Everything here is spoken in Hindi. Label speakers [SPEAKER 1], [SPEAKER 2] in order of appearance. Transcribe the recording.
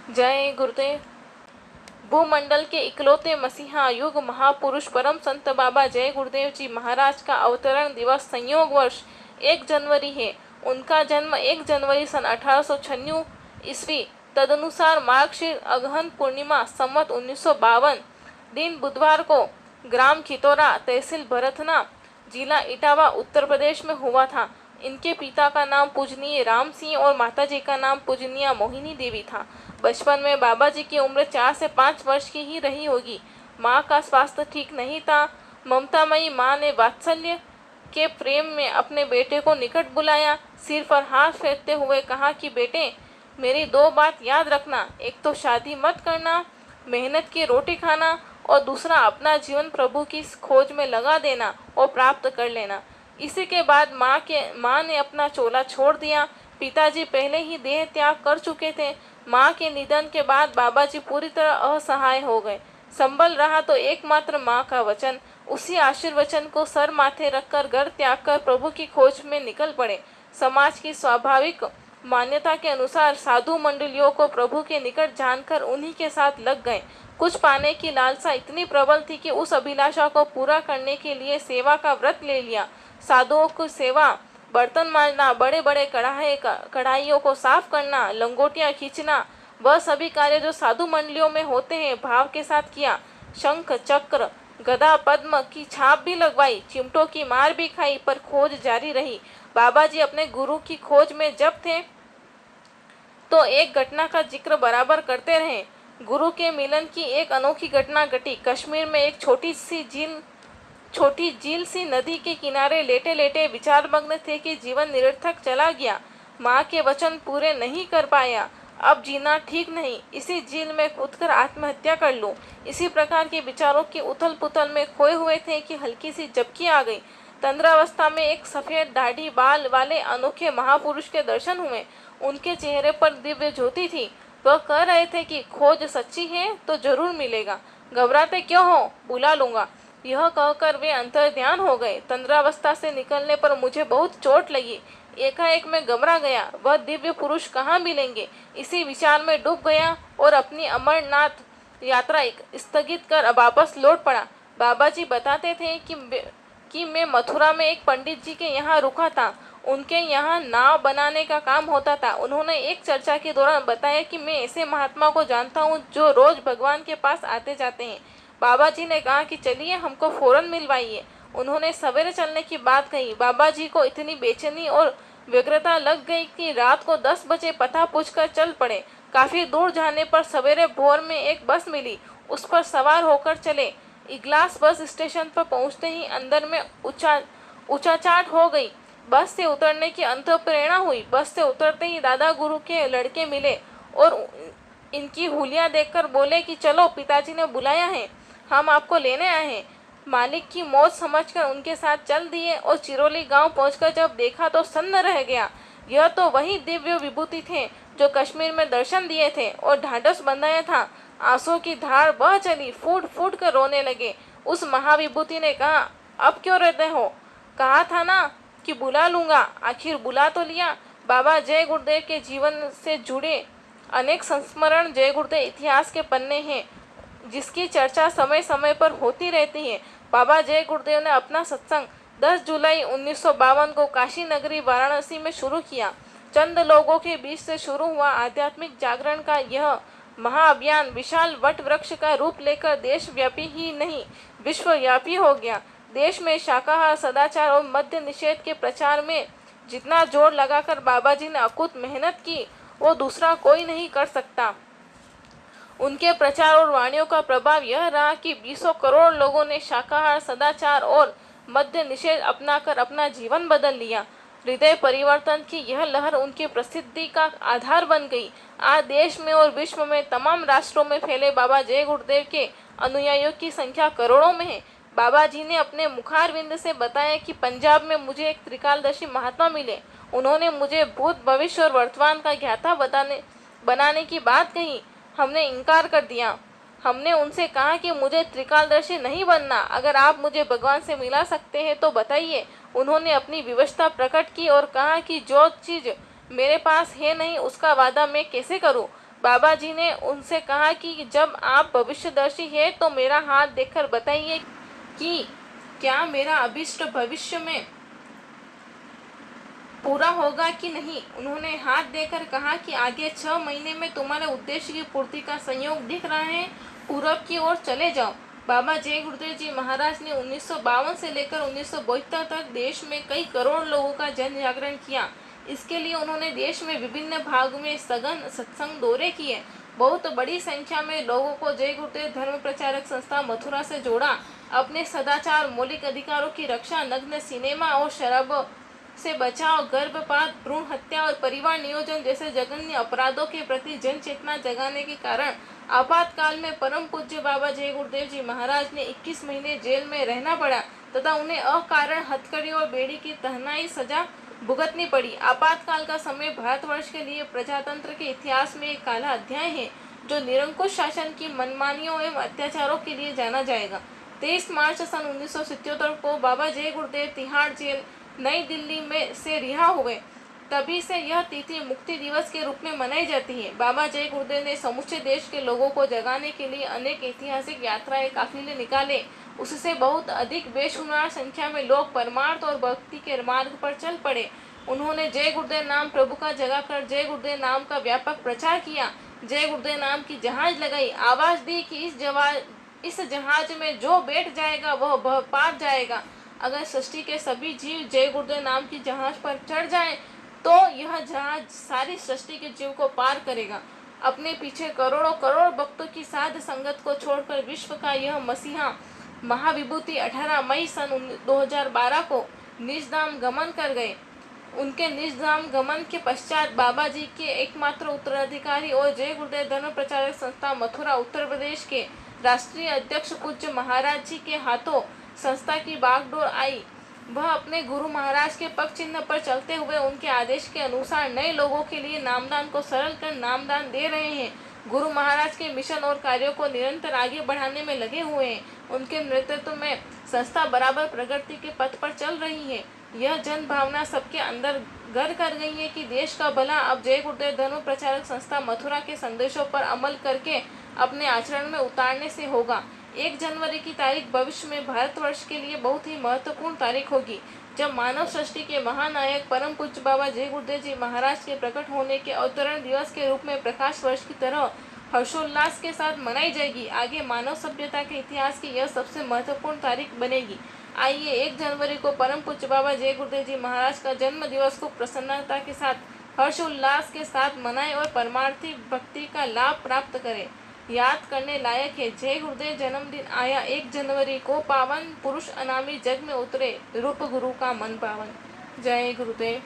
[SPEAKER 1] जय गुरुदेव। भूमंडल के इकलौते मसीहा युग महापुरुष परम संत बाबा जय गुरुदेव जी महाराज का अवतरण दिवस संयोग वर्ष 1 जनवरी है। उनका जन्म 1 जनवरी सन 1896 ईस्वी तदनुसार मार्गशीर अगहन पूर्णिमा संवत 1952 दिन बुधवार को ग्राम खितौरा तहसील भरथना जिला इटावा उत्तर प्रदेश में हुआ था। इनके पिता का नाम पूजनीय राम सिंह और माताजी का नाम पूजनीय मोहिनी देवी था। बचपन में बाबा जी की उम्र 4 से 5 वर्ष की ही रही होगी। माँ का स्वास्थ्य ठीक नहीं था। ममतामयी माँ ने वात्सल्य के प्रेम में अपने बेटे को निकट बुलाया, सिर पर हाथ फेरते हुए कहा कि बेटे, मेरी 2 बात याद रखना, एक तो शादी मत करना, मेहनत की रोटी खाना, और दूसरा अपना जीवन प्रभु की खोज में लगा देना और प्राप्त कर लेना। इसी के बाद माँ ने अपना चोला छोड़ दिया। पिताजी पहले ही देह त्याग कर चुके थे। माँ के निधन के बाद बाबा जी पूरी तरह असहाय हो गए। संबल रहा तो एकमात्र माँ का वचन। उसी आशीर्वचन को सर माथे रखकर घर त्याग कर प्रभु की खोज में निकल पड़े। समाज की स्वाभाविक मान्यता के अनुसार साधु मंडलियों को प्रभु के निकट जानकर उन्हीं के साथ लग गए। कुछ पाने की लालसा इतनी प्रबल थी कि उस अभिलाषा को पूरा करने के लिए सेवा का व्रत ले लिया। साधुओं की सेवा, बर्तन मांजना, बड़े बड़े कढ़ाइयों को साफ करना, लंगोटियां खींचना, वह सभी कार्य जो साधु मंडलियों में होते हैं, भाव के साथ किया। शंख चक्र गदा पद्म की छाप भी लगवाई, चिमटों की मार भी खाई, पर खोज जारी रही। बाबा जी अपने गुरु की खोज में जब थे तो एक घटना का जिक्र बराबर करते रहे। गुरु के मिलन की एक अनोखी घटना घटी। कश्मीर में एक छोटी झील सी नदी के किनारे लेटे लेटे विचारमग्न थे कि जीवन निरर्थक चला गया। माँ के वचन पूरे नहीं कर पाया, अब जीना ठीक नहीं, इसी झील में कूदकर आत्महत्या कर लूं। इसी प्रकार के विचारों की उथल पुथल में खोए हुए थे कि हल्की सी झपकी आ गई। तंद्रावस्था में एक सफेद दाढ़ी बाल वाले अनोखे महापुरुष के दर्शन हुए। उनके चेहरे पर दिव्य ज्योति थी। वह कह रहे थे कि खोज सच्ची है तो जरूर मिलेगा, घबराते क्यों हो, बुला लूंगा। यह कहकर वे अंतर्ध्यान हो गए। तंद्रावस्था से निकलने पर मुझे बहुत चोट लगी। एकाएक मैं घबरा गया, वह दिव्य पुरुष कहाँ मिलेंगे। इसी विचार में डूब गया और अपनी अमरनाथ यात्रा स्थगित कर वापस लौट पड़ा। बाबा जी बताते थे कि मैं मथुरा में एक पंडित जी के यहाँ रुका था। उनके यहाँ नाव बनाने का काम होता था। उन्होंने एक चर्चा के दौरान बताया कि मैं ऐसे महात्मा को जानता हूँ जो रोज भगवान के पास आते जाते हैं। बाबा जी ने कहा कि चलिए, हमको फौरन मिलवाइए। उन्होंने सवेरे चलने की बात कही। बाबा जी को इतनी बेचैनी और व्यग्रता लग गई कि रात को 10 बजे पता पूछकर चल पड़े। काफी दूर जाने पर सवेरे भोर में एक बस मिली, उस पर सवार होकर चले। इगलास बस स्टेशन पर पहुंचते ही अंदर में ऊंचाचाट हो गई। बस से उतरने की अंतःप्रेरणा हुई। बस से उतरते ही दादा गुरु के लड़के मिले और इनकी हुलिया देखकर बोले कि चलो, पिताजी ने बुलाया है, हम आपको लेने आए हैं। मालिक की मौज समझकर उनके साथ चल दिए और चिरोली गांव पहुंचकर जब देखा तो सन्न रह गया। यह तो वही दिव्य विभूति थे जो कश्मीर में दर्शन दिए थे और ढांढस बंधाया था। आंसू की धार बह चली, फूट फूट कर रोने लगे। उस महाविभूति ने कहा, अब क्यों रोते हो, कहा था ना कि बुला लूंगा, आखिर बुला तो लिया। बाबा जय गुरुदेव के जीवन से जुड़े अनेक संस्मरण जय गुरुदेव इतिहास के पन्ने हैं, जिसकी चर्चा समय समय पर होती रहती है। बाबा जय गुरुदेव ने अपना सत्संग 10 जुलाई 1952 को काशी नगरी वाराणसी में शुरू किया। चंद लोगों के बीच से शुरू हुआ आध्यात्मिक जागरण का यह महाअभियान विशाल वट वृक्ष का रूप लेकर देशव्यापी ही नहीं, विश्वव्यापी हो गया। देश में शाकाहार, सदाचार और मद्य निषेध के प्रचार में जितना जोर लगाकर बाबा जी ने अकुत मेहनत की, वो दूसरा कोई नहीं कर सकता। उनके प्रचार और वाणियों का प्रभाव यह रहा कि 20 करोड़ लोगों ने शाकाहार, सदाचार और मद्य निषेध अपनाकर अपना जीवन बदल लिया। हृदय परिवर्तन की यह लहर उनकी प्रसिद्धि का आधार बन गई। आज देश में और विश्व में तमाम राष्ट्रों में फैले बाबा जय गुरुदेव के अनुयायियों की संख्या करोड़ों में है। बाबा जी ने अपने मुखारविंद से बताया कि पंजाब में मुझे एक त्रिकालदर्शी महात्मा मिले। उन्होंने मुझे भूत, भविष्य और वर्तमान का ज्ञाता बनाने की बात कही। हमने इनकार कर दिया। हमने उनसे कहा कि मुझे त्रिकालदर्शी नहीं बनना, अगर आप मुझे भगवान से मिला सकते हैं तो बताइए। उन्होंने अपनी विवशता प्रकट की और कहा कि जो चीज़ मेरे पास है नहीं, उसका वादा मैं कैसे करूं। बाबा जी ने उनसे कहा कि जब आप भविष्यदर्शी हैं तो मेरा हाथ देखकर बताइए कि क्या मेरा अभीष्ट भविष्य में पूरा होगा कि नहीं। उन्होंने हाथ देकर कहा कि आगे 6 महीने में तुम्हारे उद्देश्य की पूर्ति का संयोग दिख रहा है, पूरब की ओर चले जाओ। बाबा जय गुरुदेव जी महाराज ने 1952 से लेकर 1972 तक देश में कई करोड़ लोगों का जन जागरण किया। इसके लिए उन्होंने देश में विभिन्न भागों में सघन सत्संग दौरे किए। बहुत बड़ी संख्या में लोगों को जय गुरुदेव धर्म प्रचारक संस्था मथुरा से जोड़ा। अपने सदाचार, मौलिक अधिकारों की रक्षा, नग्न सिनेमा और शराब से बचाव, गर्भपात, भ्रूण हत्या और परिवार नियोजन जैसे जघन्य अपराधों के प्रति जन चेतना जगाने के कारण आपातकाल में परम पूज्य बाबा जय गुरुदेव जी महाराज ने 21 महीने जेल में रहना पड़ा तथा उन्हें अकारण हथकड़ी और बेड़ी की तहनाई सजा भुगतनी पड़ी। आपातकाल का समय भारतवर्ष के लिए प्रजातंत्र के इतिहास में एक काला अध्याय है जो निरंकुश शासन की मनमानियों एवं अत्याचारों के लिए जाना जाएगा। 23 मार्च सन 1977 को बाबा जय गुरुदेव तिहाड़ जेल नई दिल्ली में से रिहा हुए। तभी से यह तिथि मुक्ति दिवस के रूप में मनाई जाती है। बाबा जय गुरुदेव ने समूचे देश के लोगों को जगाने के लिए अनेक ऐतिहासिक यात्राएं, काफिले निकाले। उससे बहुत अधिक बेशुमार संख्या में लोग परमार्थ और भक्ति के मार्ग पर चल पड़े। उन्होंने जय गुरुदेव नाम प्रभु का जगाकर जय गुरुदेव नाम का व्यापक प्रचार किया। जय गुरुदेव नाम की जहाज लगाई, आवाज दी कि इस जहाज में जो बैठ जाएगा वह पार जाएगा। अगर सृष्टि के सभी जीव जय गुरुदेव नाम की जहाज पर चढ़ जाएं, तो यह जहाज सारी सृष्टि के जीव को पार करेगा। अपने पीछे करोड़ों करोड़ भक्तों की साध संगत को छोड़कर विश्व का यह मसीहा महाविभूति 18 मई सन 2012 को निजधाम गमन कर गए। उनके निजधाम गमन के पश्चात बाबा जी के एकमात्र उत्तराधिकारी और जय गुरुदेव धर्म प्रचारक संस्था मथुरा उत्तर प्रदेश के राष्ट्रीय अध्यक्ष पूज्य महाराज जी के हाथों संस्था की बागडोर आई। वह अपने गुरु महाराज के पग चिन्ह पर चलते हुए उनके आदेश के अनुसार नए लोगों के लिए नामदान को सरल कर नामदान दे रहे हैं। गुरु महाराज के मिशन और कार्यों को निरंतर आगे बढ़ाने में लगे हुए हैं। उनके नेतृत्व में संस्था बराबर प्रगति के पथ पर चल रही है। यह जन भावना सबके अंदर घर कर गई है कि देश का भला अब जय गुरुदेव धर्म प्रचारक संस्था मथुरा के संदेशों पर अमल करके अपने आचरण में उतारने से होगा। 1 जनवरी की तारीख भविष्य में भारतवर्ष के लिए बहुत ही महत्वपूर्ण तारीख होगी, जब मानव सृष्टि के महानायक परम पूज्य बाबा जय गुरुदेव जी महाराज के प्रकट होने के अवतरण दिवस के रूप में प्रकाश वर्ष की तरह हर्षोल्लास के साथ मनाई जाएगी। आगे मानव सभ्यता के इतिहास की यह सबसे महत्वपूर्ण तारीख बनेगी। आइए 1 जनवरी को परम पूज्य बाबा जय गुरुदेव जी महाराज का जन्म दिवस को प्रसन्नता के साथ हर्षोल्लास के साथ मनाएं और परमार्थी भक्ति का लाभ प्राप्त करें। याद करने लायक है, जय गुरुदेव जन्मदिन आया 1 जनवरी को, पावन पुरुष अनामी जग में उतरे, रूप गुरु का मन पावन। जय गुरुदेव।